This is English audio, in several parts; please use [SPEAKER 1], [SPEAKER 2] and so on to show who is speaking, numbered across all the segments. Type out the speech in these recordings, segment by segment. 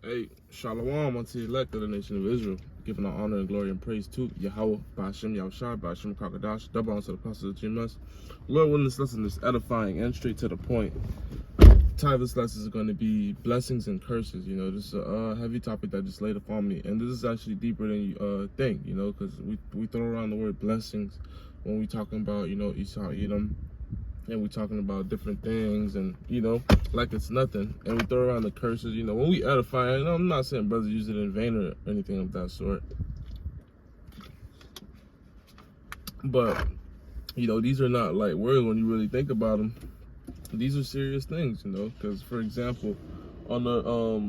[SPEAKER 1] Hey, Shalom unto the elect of the nation of Israel, giving our honor and glory and praise to Yahweh, Ba'ashem Yahushua, Ba'ashem Kakadash, double honor to the apostles of Jesus. Lord, when this lesson is edifying and straight to the point, the title of this lesson is going to be blessings and curses. You know, this is a heavy topic that just laid upon me, and this is actually deeper than you think, you know, because we throw around the word blessings when we talking about, you know, Esau, Edom, and we're talking about different things, and you know, like it's nothing, and we throw around the curses. You know, when we edify, you know, I'm not saying brothers use it in vain or anything of that sort, but you know, these are not light words when you really think about them. These are serious things, you know, because for example, on a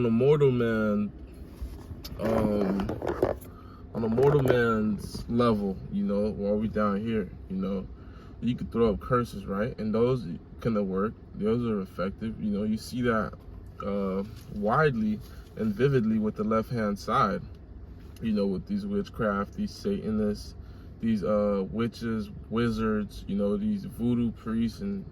[SPEAKER 1] mortal man, on a mortal man's level, you know, while we down here, you know, you could throw up curses, right? And those can work. Those are effective. You know, you see that widely and vividly with the left-hand side, you know, with these witchcraft, these Satanists, these witches, wizards, you know, these voodoo priests, and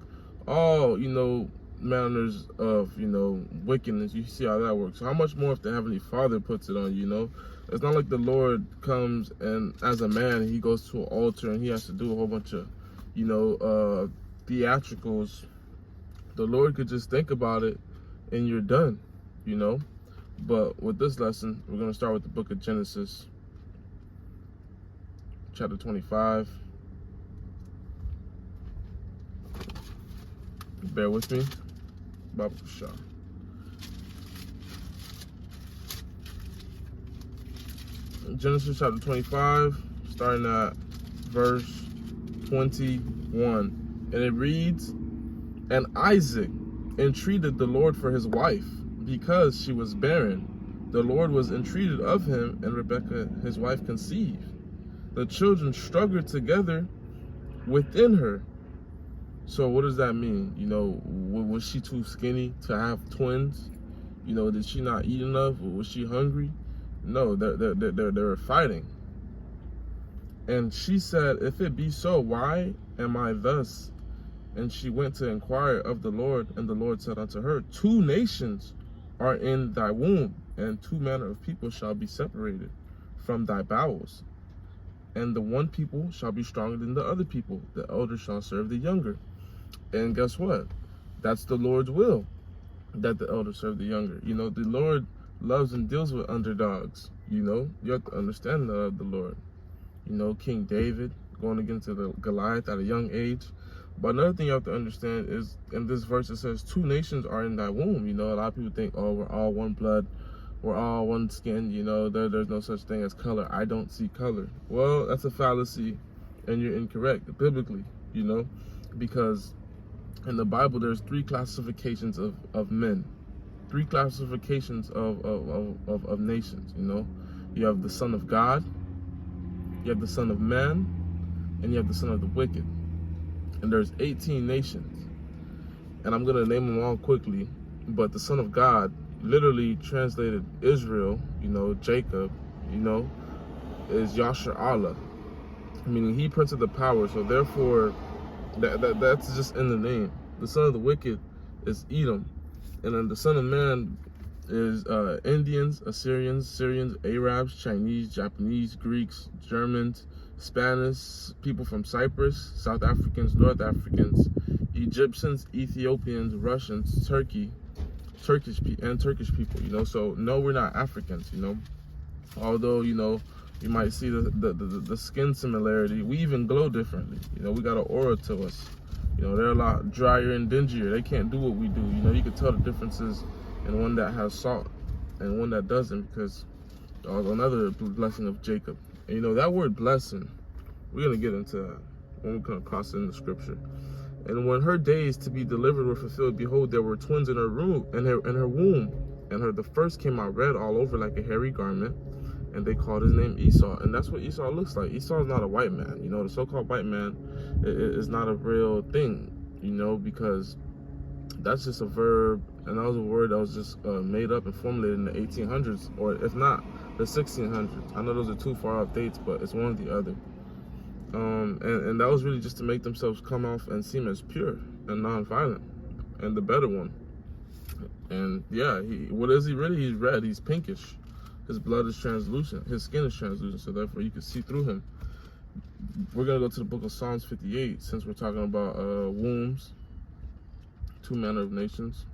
[SPEAKER 1] all, you know, manners of, you know, wickedness. You see how that works. So how much more if the Heavenly Father puts it on you, you know? It's not like the Lord comes and as a man, he goes to an altar and he has to do a whole bunch of, you know, theatricals. The Lord could just think about it and you're done, you know? But with this lesson, we're going to start with the book of Genesis, chapter 25. Bear with me. Babu Shah. Genesis chapter 25, starting at verse 21. And it reads, "And Isaac entreated the Lord for his wife, because she was barren. The Lord was entreated of him, and Rebekah his wife conceived. The children struggled together within her." So what does that mean? You know, was she too skinny to have twins? You know, did she not eat enough? Was she hungry? No, they were fighting. And she said, "If it be so, why am I thus?" And she went to inquire of the Lord, and the Lord said unto her, "Two nations are in thy womb, and two manner of people shall be separated from thy bowels. And the one people shall be stronger than the other people. The elder shall serve the younger." And guess what? That's the Lord's will, that the elder serve the younger. You know, the Lord loves and deals with underdogs. You know, you have to understand the Lord. You know, King David going against the Goliath at a young age. But another thing you have to understand is, in this verse it says, two nations are in thy womb. You know, a lot of people think, oh, we're all one blood, we're all one skin, you know, there's no such thing as color. I don't see color. Well, that's a fallacy, and you're incorrect biblically, you know, because in the Bible there's three classifications of men, three classifications of nations, you know. You have the son of God, you have the son of man, and you have the son of the wicked. And there's 18 nations. And I'm going to name them all quickly. But the son of God, literally translated Israel, you know, Jacob, you know, is Yasher Allah, meaning he prince of the power. So therefore, that's just in the name. The son of the wicked is Edom. And then the son of man is Indians, Assyrians, Syrians, Arabs, Chinese, Japanese, Greeks, Germans, Spanish, people from Cyprus, South Africans, North Africans, Egyptians, Ethiopians, Russians, Turkish people, you know. So no, we're not Africans, you know. Although, you know, you might see the skin similarity. We even glow differently, you know. We got an aura to us. You know, they're a lot drier and dingier. They can't do what we do. You know, you can tell the differences in one that has salt and one that doesn't, because another blessing of Jacob. And you know, that word blessing, we're going to get into that when we come across it in the scripture. "And when her days to be delivered were fulfilled, behold, there were twins in her womb, and the first came out red all over like a hairy garment, and they called his name Esau." And that's what Esau looks like. Esau is not a white man. You know, the so-called white man is not a real thing, you know, because that's just a verb, and that was a word that was just made up and formulated in the 1800s, or if not, the 1600s. I know those are too far off dates, but it's one or the other. And that was really just to make themselves come off and seem as pure and non-violent and the better one. And yeah, what is he really? He's red. He's pinkish. His blood is translucent. His skin is translucent, so therefore you can see through him. We're going to go to the book of Psalms 58, since we're talking about wombs, two manner of nations.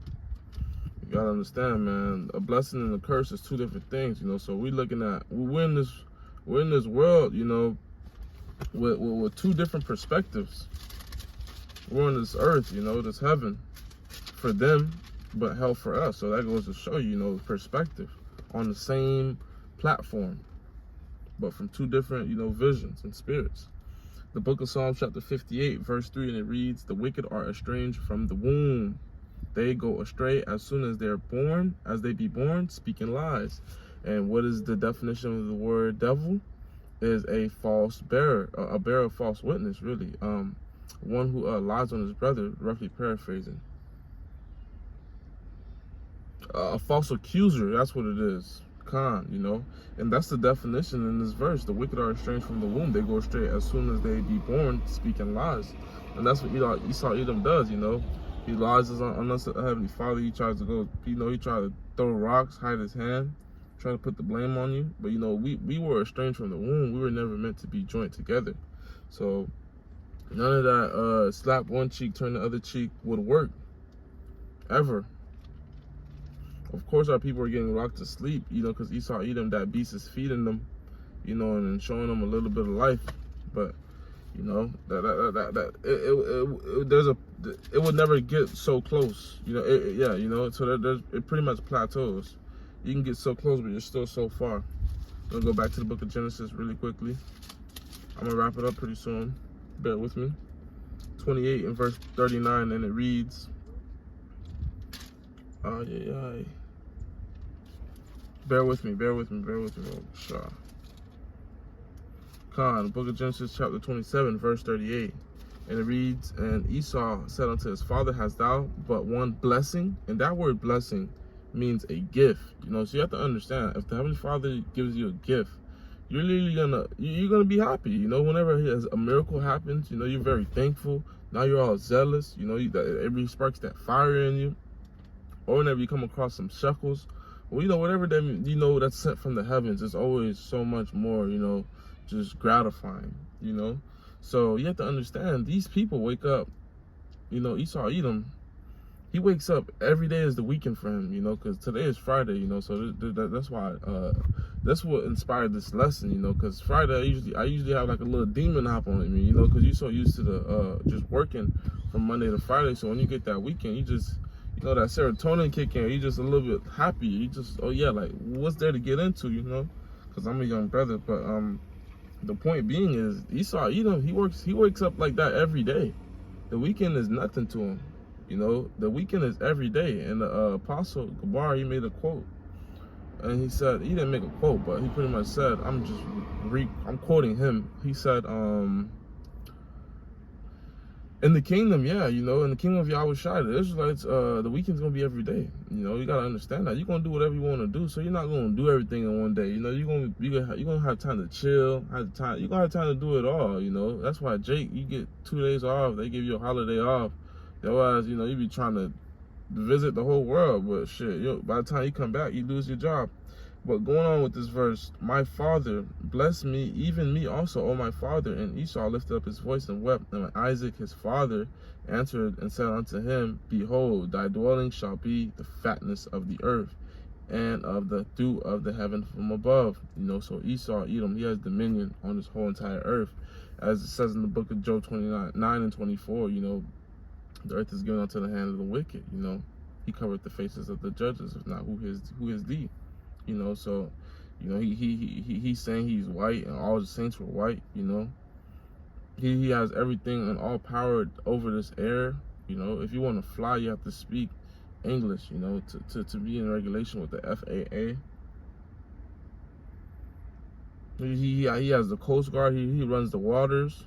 [SPEAKER 1] You got to understand, man, a blessing and a curse is two different things, you know. So we're in this world, you know, with two different perspectives. We're on this earth, you know, this heaven for them, but hell for us. So that goes to show you, you know, perspective on the same platform, but from two different, you know, visions and spirits. The book of Psalms chapter 58, verse 3, and it reads, "The wicked are estranged from the womb. They go astray as soon as they are born, as they be born, speaking lies." And what is the definition of the word devil? Is a false bearer, a bearer of false witness, really. One who lies on his brother, roughly paraphrasing. A false accuser, that's what it is. Khan, you know. And that's the definition in this verse. The wicked are estranged from the womb. They go astray as soon as they be born, speaking lies. And that's what Esau Edom does, you know. He lies on us, Heavenly Father. He tries to go, you know, he tried to throw rocks, hide his hand, try to put the blame on you. But, you know, we were estranged from the womb. We were never meant to be joined together. So none of that slap one cheek, turn the other cheek would work. Ever. Of course, our people are getting rocked to sleep, you know, because Esau Edom, that beast is feeding them, you know, and showing them a little bit of life. But, you know, it would never get so close, you know. Yeah, you know, so it pretty much plateaus. You can get so close, but you're still so far. I'm gonna go back to the book of Genesis really quickly. I'm gonna wrap it up pretty soon. Bear with me. 28 and verse 39, and it reads, bear with me. Oh, Shah. Khan, book of Genesis chapter 27, verse 38. And it reads, "And Esau said unto his father, Hast thou but one blessing?" And that word blessing means a gift. You know, so you have to understand, if the Heavenly Father gives you a gift, you're literally gonna be happy. You know, whenever a miracle happens, you know, you're very thankful. Now you're all zealous. You know, it really sparks that fire in you. Or whenever you come across some shekels, well, you know, whatever that, you know, that's sent from the heavens, it's always so much more, you know, just gratifying, you know. So you have to understand, these people wake up, you know, Esau Edom, he wakes up every day is the weekend for him, you know, because today is Friday, you know. So that's why, that's what inspired this lesson, you know, because Friday I usually have like a little demon hop on me, you know, because you're so used to the just working from Monday to Friday. So when you get that weekend, you just, you know, that serotonin kick in, you just a little bit happy. You just, oh yeah, like what's there to get into, you know? Because I'm a young brother, but the point being is Esau Edom, he wakes up like that every day. The weekend is nothing to him, you know. The weekend is every day. And the Apostle Gabar, he made a quote, and he said, he didn't make a quote, but he pretty much said, I'm quoting him. He said, in the kingdom, yeah, you know, in the kingdom of Yahweh Shai, the Israelites, the weekend's gonna be every day. You know, you gotta understand that. You're gonna do whatever you want to do, so you're not gonna do everything in one day. You know, you're gonna have time to chill, you're gonna have time to do it all. You know, that's why Jake, you get 2 days off, they give you a holiday off. Otherwise, you know, you be trying to visit the whole world, but shit, by the time you come back, you lose your job. But going on with this verse, "My father bless me, even me also, O my father." And Esau lifted up his voice and wept. And Isaac his father answered and said unto him, "Behold, thy dwelling shall be the fatness of the earth, and of the dew of the heaven from above." You know, so Esau Edom, he has dominion on this whole entire earth, as it says in the book of Job 29 and 24. You know, the earth is given unto the hand of the wicked. You know, he covered the faces of the judges. If not, who is thee? You know, so, you know, he's saying he's white and all the saints were white, you know. He has everything and all power over this air. You know, if you want to fly, you have to speak English, you know, to be in regulation with the FAA. He has the Coast Guard, he runs the waters,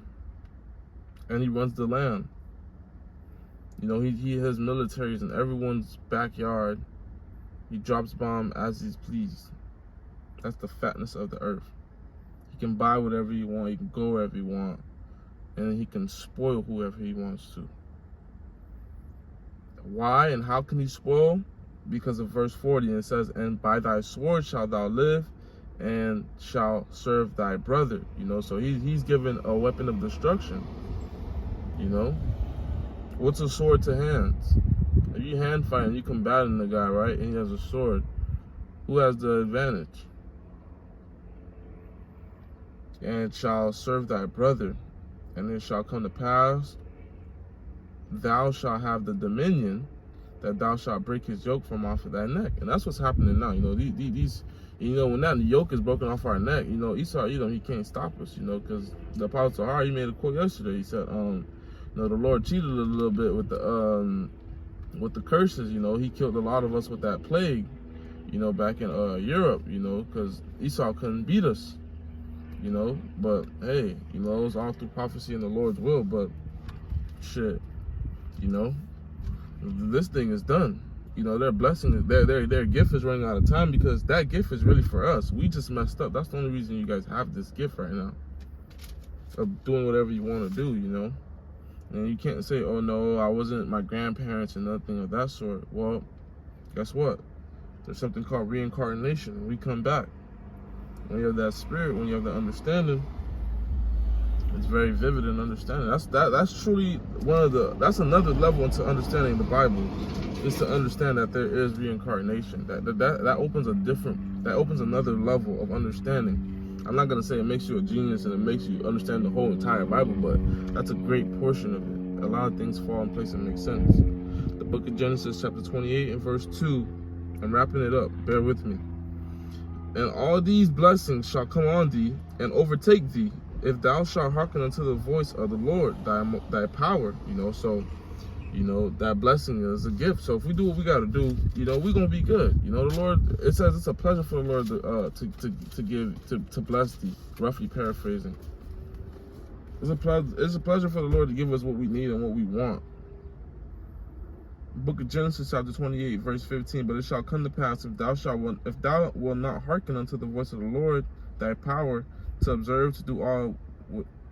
[SPEAKER 1] and he runs the land. You know, he has militaries in everyone's backyard. He drops bomb as he's pleased. That's the fatness of the earth. He can buy whatever he wants. He can go wherever he wants. And he can spoil whoever he wants to. Why and how can he spoil? because of verse 40. And it says, and by thy sword shalt thou live, and shall serve thy brother. You know, so he's given a weapon of destruction. You know, what's a sword to hands? If you hand fighting, you combating the guy, right, and he has a sword, who has the advantage? And shall serve thy brother, and it shall come to pass, thou shalt have the dominion, that thou shalt break his yoke from off of thy neck. And that's what's happening now. You know, these you know, when that yoke is broken off our neck, you know, Esau, you know, he can't stop us, you know, because the Apostle Tahar, he made a quote yesterday. He said, you know, the Lord cheated a little bit with the curses. You know, he killed a lot of us with that plague, you know, back in Europe, you know, because Esau couldn't beat us, you know. But hey, you know, it was all through prophecy and the Lord's will. But shit, you know, this thing is done. You know, their blessing, their gift is running out of time, because that gift is really for us. We just messed up. That's the only reason you guys have this gift right now, of doing whatever you want to do, you know. And you can't say, oh no, I wasn't my grandparents and nothing of that sort. Well, guess what? There's something called reincarnation. We come back. When you have that spirit, when you have that understanding, it's very vivid in understanding. That's truly that's another level into understanding the Bible, is to understand that there is reincarnation. That opens another level of understanding. I'm not gonna say it makes you a genius and it makes you understand the whole entire Bible, but that's a great portion of it. A lot of things fall in place and make sense. The book of Genesis, chapter 28 and verse 2. I'm wrapping it up. Bear with me. And all these blessings shall come on thee and overtake thee, if thou shalt hearken unto the voice of the Lord, thy power. You know, so, you know, that blessing is a gift. So if we do what we got to do, you know, we're going to be good. You know, the Lord, it says it's a pleasure for the Lord to bless thee, roughly paraphrasing. It's a pleasure for the Lord to give us what we need and what we want. Book of Genesis, chapter 28, verse 15. But it shall come to pass, if thou wilt not hearken unto the voice of the Lord, thy power, to observe to do all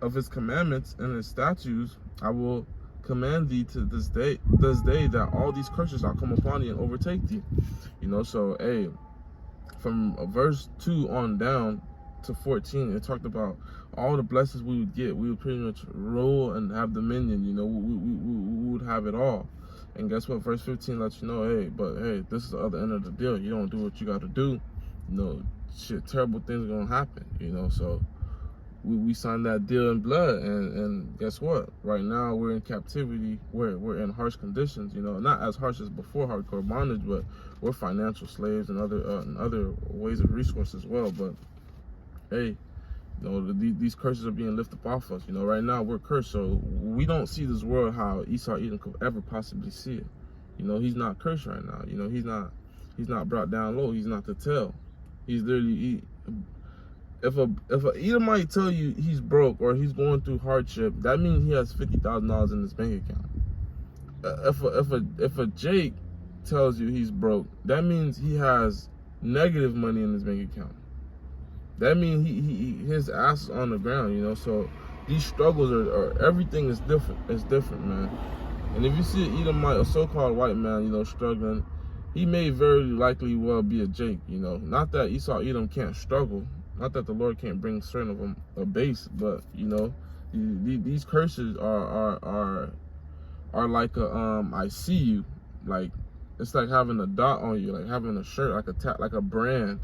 [SPEAKER 1] of his commandments and his statutes, I will command thee to this day that all these curses shall come upon thee and overtake thee. You know, so hey, from verse 2 on down to 14, it talked about all the blessings we would get. We would pretty much rule and have dominion. You know, we would have it all. And guess what? Verse 15 lets you know, hey, this is the other end of the deal. You don't do what you got to do, you know, shit, terrible things are gonna happen. You know, so we signed that deal in blood, and guess what? Right now we're in captivity. We're in harsh conditions. You know, not as harsh as before hardcore bondage, but we're financial slaves and other ways of resource as well. But hey, you know, these curses are being lifted off us. You know, right now we're cursed, so we don't see this world how Esau Edom could ever possibly see it. You know, he's not cursed right now. You know, he's not brought down low. He's not the tail. He's literally if a Edomite tell you he's broke or he's going through hardship, that means he has $50,000 in his bank account. If a Jake tells you he's broke, that means he has negative money in his bank account. That means his ass is on the ground, you know. So these struggles are everything is different. It's different, man. And if you see an Edomite, a so-called white man, you know, struggling, he may very likely well be a Jake, you know. Not that Esau Edom can't struggle, not that the Lord can't bring certain of them a base, but you know, these curses are like a I see you, like it's like having a dot on you, like having a shirt, like a brand.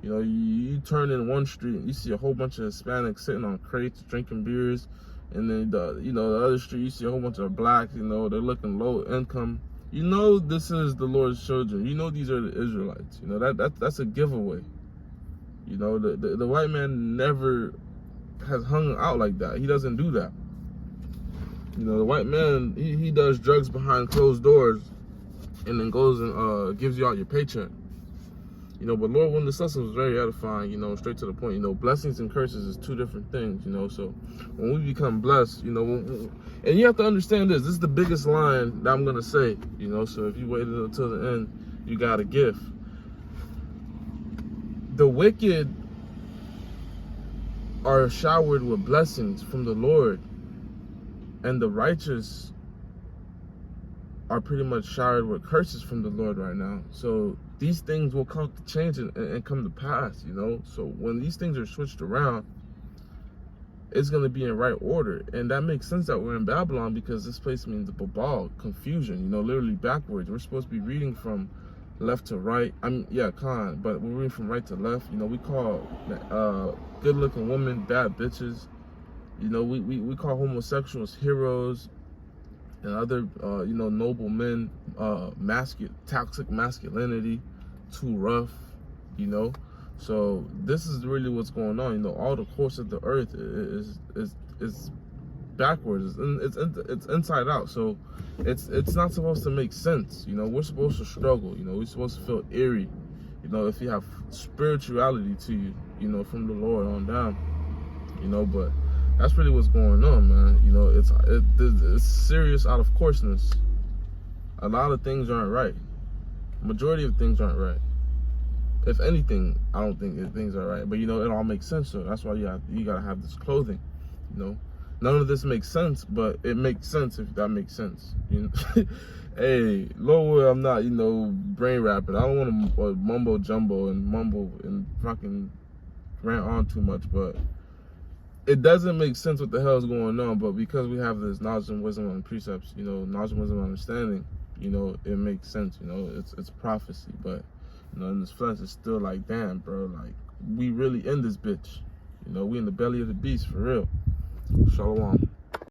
[SPEAKER 1] You know, you turn in one street and you see a whole bunch of Hispanics sitting on crates drinking beers, and then the other street you see a whole bunch of blacks. You know, they're looking low income. You know, this is the Lord's children. You know, these are the Israelites. You know, that's a giveaway. You know, the white man never has hung out like that. He doesn't do that. You know, the white man, he does drugs behind closed doors and then goes and gives you out your paycheck. You know, but Lord, when this lesson was very edifying, you know, straight to the point. You know, blessings and curses is two different things, you know. So when we become blessed, you know, and you have to understand this is the biggest line that I'm going to say, you know. So if you waited until the end, you got a gift. The wicked are showered with blessings from the Lord, and the righteous are pretty much showered with curses from the Lord right now. So these things will come to change and come to pass, you know. So when these things are switched around, it's going to be in right order. And that makes sense that we're in Babylon, because this place means the Babal, confusion, you know, literally backwards. We're supposed to be reading from left to right. I mean, yeah, Khan, but we're reading from right to left. You know, we call good-looking women bad bitches. You know, we call homosexuals heroes, and other, you know, noble men, toxic masculinity, too rough, you know. So this is really what's going on. You know, all the course of the earth is backwards. It's inside out. So it's not supposed to make sense. You know, we're supposed to struggle. You know, we're supposed to feel eerie. You know, if you have spirituality to you, you know, from the Lord on down. You know, but that's really what's going on, man. You know, it's serious out of courseness. A lot of things aren't right. Majority of things aren't right. If anything, I don't think things are right. But, you know, it all makes sense. So that's why you gotta have this clothing. You know, none of this makes sense, but it makes sense if that makes sense. You know, hey, Lord, I'm not, you know, brain rapping. I don't want to mumbo jumbo and mumble and fucking rant on too much, but it doesn't make sense what the hell is going on. But because we have this knowledge and wisdom and precepts, you know, knowledge and wisdom and understanding, you know, it makes sense. You know, it's prophecy. But, you know, in this flesh, it's still like, damn, bro, like, we really in this bitch. You know, we in the belly of the beast, for real. Shalom.